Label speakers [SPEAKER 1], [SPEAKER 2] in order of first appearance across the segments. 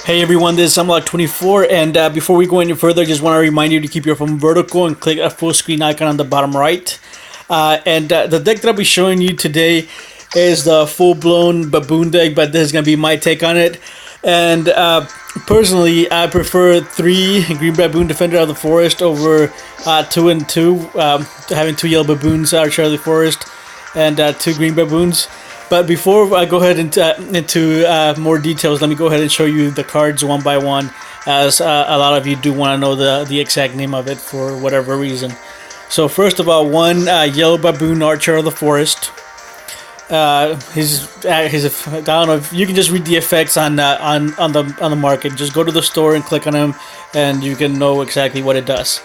[SPEAKER 1] Hey everyone, this is Sunblock24, and before we go any further, I just want to remind you to keep your phone vertical and click a full screen icon on the bottom right. The deck that I'll be showing you today is the full-blown Baboon deck, but this is going to be my take on it. And personally, I prefer 3 Green Baboon Defender of the Forest over 2 and 2, having 2 Yellow Baboons Archer of the Forest and 2 Green Baboons. But before I go ahead into more details, let me go ahead and show you the cards one by one, as a lot of you do want to know the exact name of it for whatever reason. So first of all, 1 Yellow Baboon Archer of the Forest. He's I don't know if you can just read the effects on the market. Just go to the store and click on him, and you can know exactly what it does.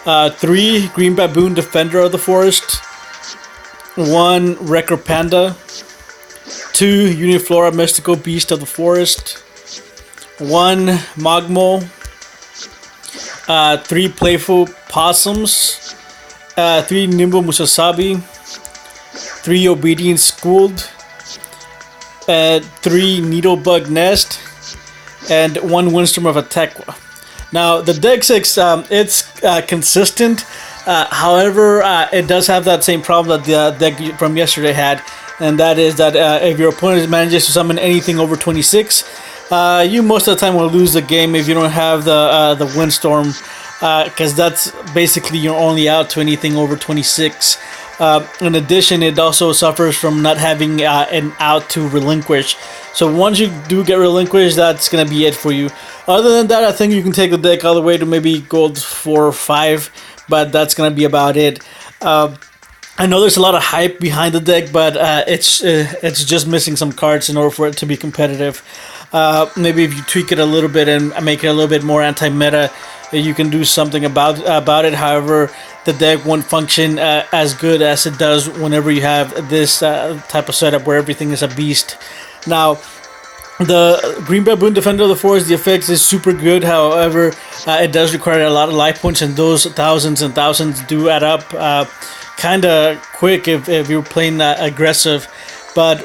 [SPEAKER 1] 3 Green Baboon Defender of the Forest. 1 Wrecker Panda. 2 Uniflora Mystical Beast of the Forest. 1 Mogmole. 3 Playful Possums. 3 Nimble Musasabi. 3 Obedience Schooled. 3 Needlebug Nest. And 1 Windstorm of Etaqua. Now the deck 6, it's consistent. However, it does have that same problem that the deck from yesterday had. And that is that if your opponent manages to summon anything over 26, you most of the time will lose the game if you don't have the Windstorm, because that's basically your only out to anything over 26. In addition, it also suffers from not having an out to relinquish. So once you do get relinquished, that's going to be it for you. Other than that, I think you can take the deck all the way to maybe gold 4 or 5, but that's going to be about it. I know there's a lot of hype behind the deck, but it's just missing some cards in order for it to be competitive. Maybe if you tweak it a little bit and make it a little bit more anti-meta, you can do something about it. However, the deck won't function as good as it does whenever you have this type of setup where everything is a beast. Now, the Green Baboon Defender of the Forest, the effects is super good. However, it does require a lot of life points, and those thousands and thousands do add up kind of quick if you're playing aggressive. But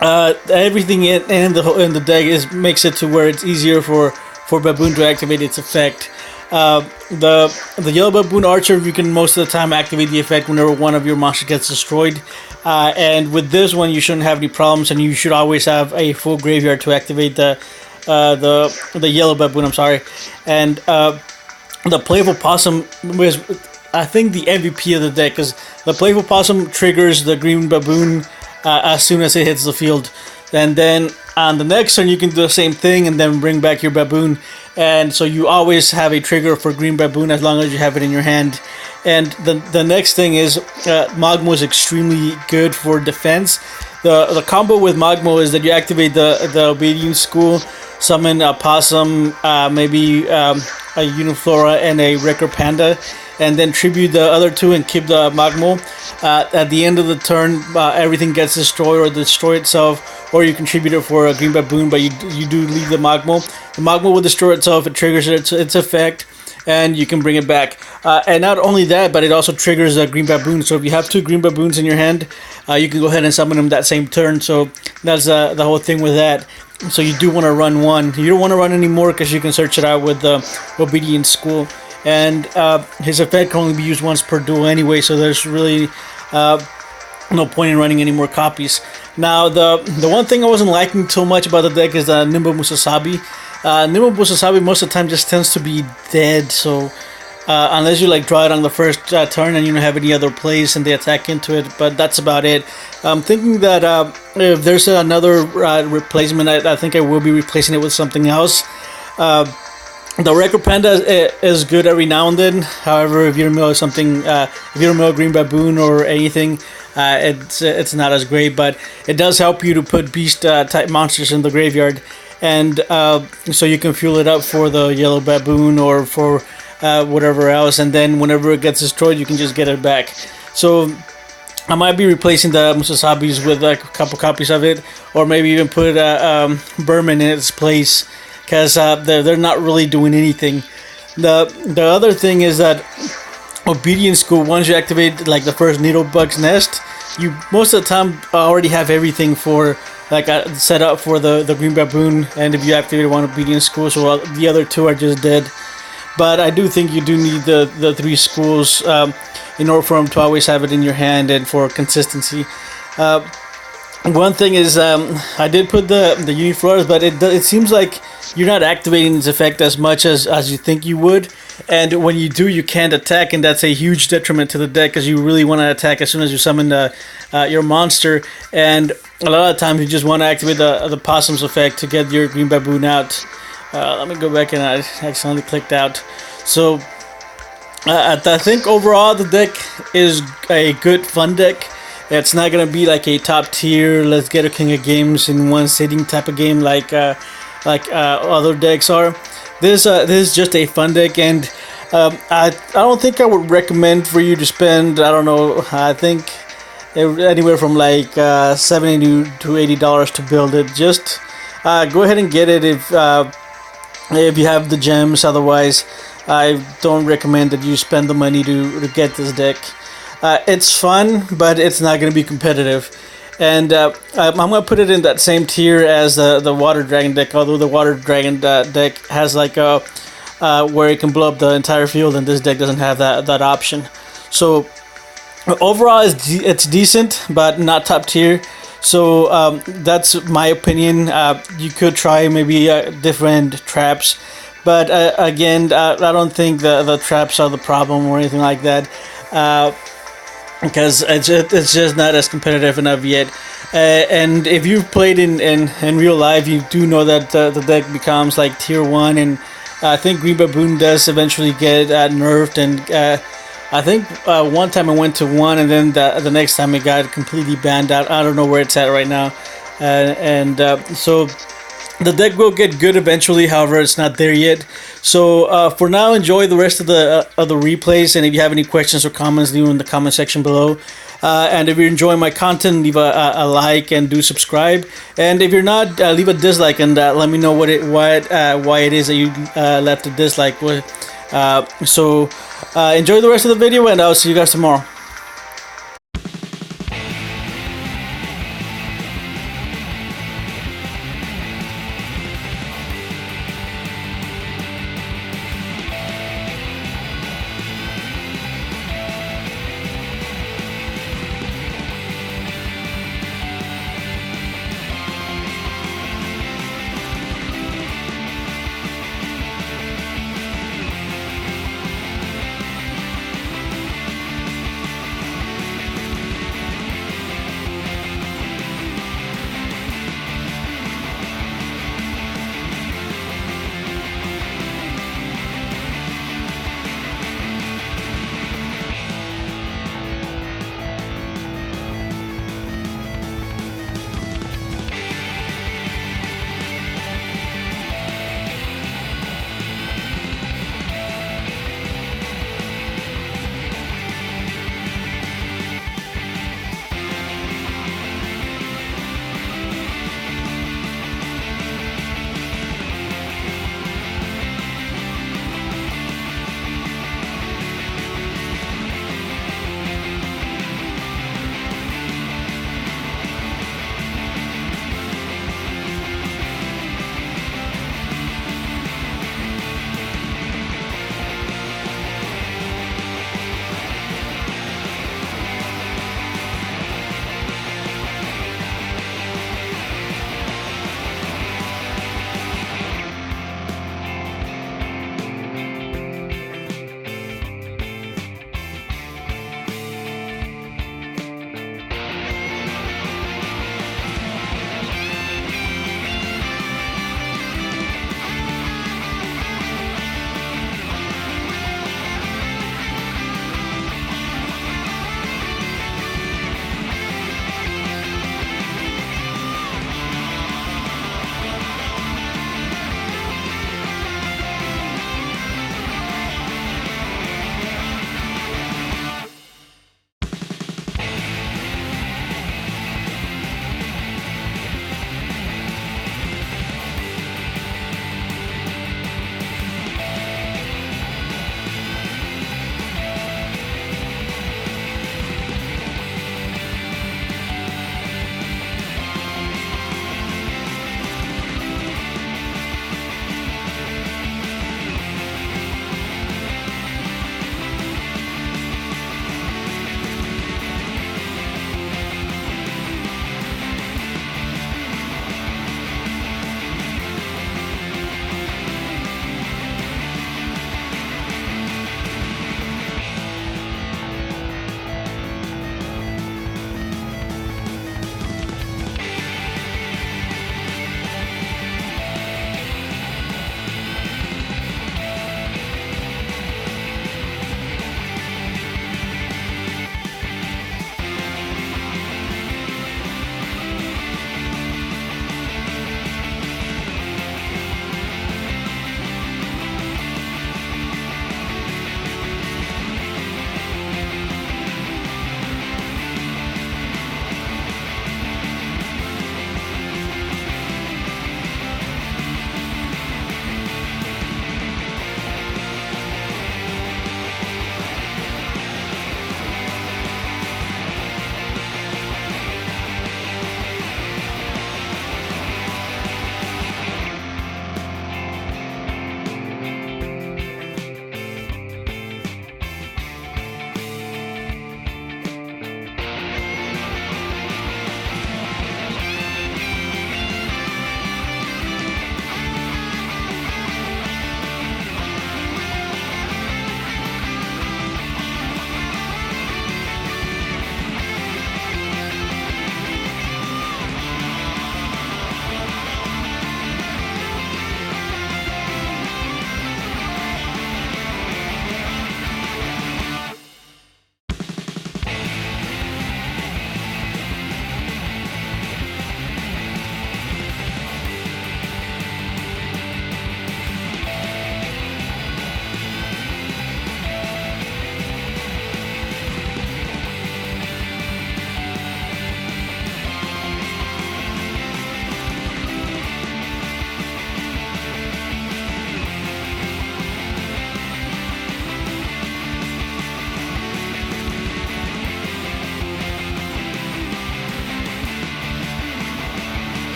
[SPEAKER 1] everything in the deck makes it to where it's easier for Baboon to activate its effect. The Yellow Baboon Archer, you can most of the time activate the effect whenever one of your monsters gets destroyed. And with this one, you shouldn't have any problems, and you should always have a full graveyard to activate the Yellow Baboon. I'm sorry, and the Playful Possum was, I think, the MVP of the deck, because the Playful Possum triggers the Green Baboon as soon as it hits the field. And then on the next turn, you can do the same thing and then bring back your Baboon. And so you always have a trigger for Green Baboon as long as you have it in your hand. And the next thing is Mogmole is extremely good for defense. The combo with Mogmole is that you activate the Obedience School, summon a Possum, maybe a Uniflora and a Wrecker Panda, and then tribute the other 2 and keep the Mogmole. At the end of the turn, everything gets destroyed or destroy itself, or you contribute it for a Green Baboon, but you do leave the Mogmole. The Mogmole will destroy itself, it triggers its effect, and you can bring it back. And not only that, but it also triggers a Green Baboon. So if you have 2 Green Baboons in your hand, you can go ahead and summon them that same turn. So that's the whole thing with that. So you do want to run 1. You don't want to run any more because you can search it out with the Obedience School. And his effect can only be used once per duel anyway, so there's really no point in running any more copies. Now, the one thing I wasn't liking too much about the deck is the Nimble Musasabi. Nimble Musasabi most of the time just tends to be dead, so unless you draw it on the first turn and you don't have any other plays and they attack into it, but that's about it. I'm thinking that if there's another replacement, I think I will be replacing it with something else. The Wrecker Panda is good every now and then. However, if you don't know something, if you don't know Green Baboon or anything, it's not as great. But it does help you to put beast type monsters in the graveyard, and so you can fuel it up for the Yellow Baboon or for whatever else. And then whenever it gets destroyed, you can just get it back. So I might be replacing the Musasabis with a couple copies of it, or maybe even put Berman in its place, because they're not really doing anything. The other thing is that Obedience School, once you activate the first Needlebug Nest, you most of the time already have everything for set up for the Green Baboon, and if you activate one obedience school, so the other two are just dead. But I do think you do need the 3 schools in order for them to always have it in your hand and for consistency. One thing is, I did put the Unifloras, but it seems like you're not activating this effect as much as you think you would. And when you do, you can't attack, and that's a huge detriment to the deck, because you really want to attack as soon as you summon your monster. And a lot of times you just want to activate the Possum's effect to get your Green Baboon out. Let me go back, and I accidentally clicked out. So I think overall the deck is a good fun deck. It's not gonna be like a top tier, let's get a king of games in one sitting type of game like other decks are. This is just a fun deck, and I don't think I would recommend for you to spend, I don't know, I think anywhere from like $70 to $80 to build it. Just go ahead and get it if you have the gems. Otherwise, I don't recommend that you spend the money to get this deck. It's fun, but it's not going to be competitive. And I'm going to put it in that same tier as the Water Dragon deck, although the Water Dragon deck has like a where it can blow up the entire field, and this deck doesn't have that option. So overall, it's decent, but not top tier. So that's my opinion. You could try maybe different traps, but again, I don't think the traps are the problem or anything like that. Because it's just not as competitive enough yet. And if you've played in real life, you do know that the deck becomes like tier 1, and I think Green Baboon does eventually get nerfed, and I think one time it went to 1, and then the next time it got completely banned out. I don't know where it's at right now. So the deck will get good eventually, however, it's not there yet. So for now, enjoy the rest of the replays, and if you have any questions or comments, leave them in the comment section below. And if you're enjoying my content, leave a like and do subscribe. And if you're not, leave a dislike, and let me know why it is that you left a dislike. So enjoy the rest of the video, and I'll see you guys tomorrow.